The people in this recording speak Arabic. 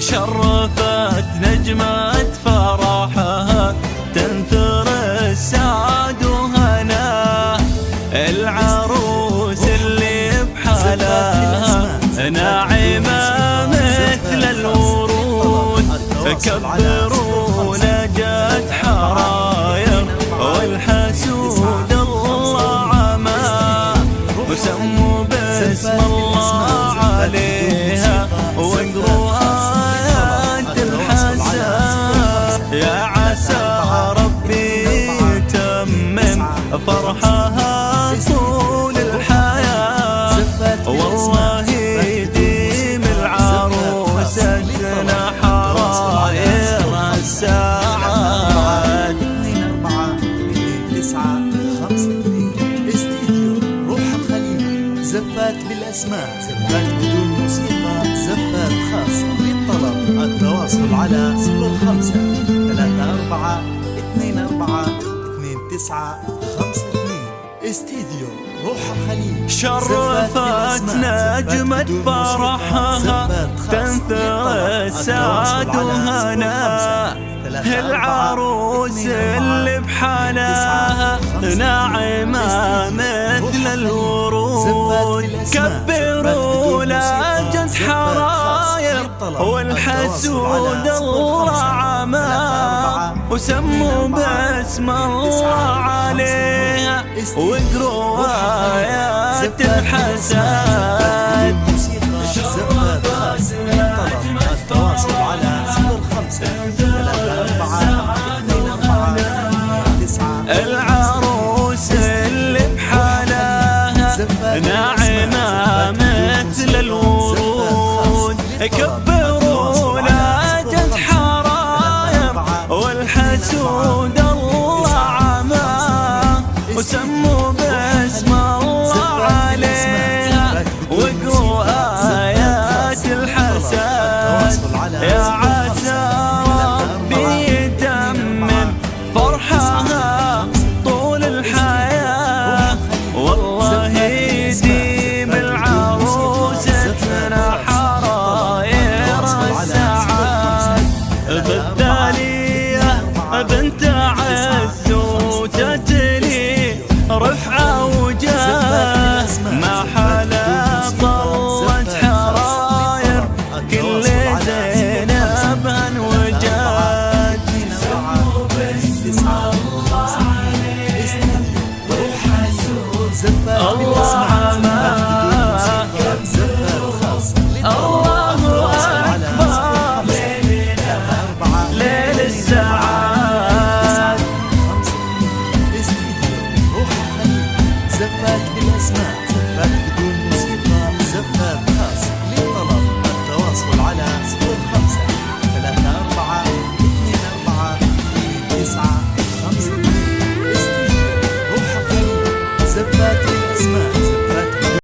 شرفت نجمة فرحها تنثر السعد وهنا. العروس اللي بحالها ناعمة مثل الورود، كبروا نجت حراير والحسود الله عما، وسموا باسم الله عليها واقروا آيات الحسن. يا عسى ربي يتمم فرحها طول الحياة، والله يديم العروستنا حراير الساعات. 2-4-2-9-5-2 استديو روح الخليل. زفات بالأسماء، زفات بدون موسيقى، زفات خاصة للطلب. التواصل على 05-34-24-29-52 استديو روح الخليل. شرفت نجمة فرحها تنثر السعد وهنا. العروس اللي بحالها ناعمة مثل الورود، كبروا لاجت حراير والحسود الله عما، وسموا باسم الله عليها واقروا آيات الحسن.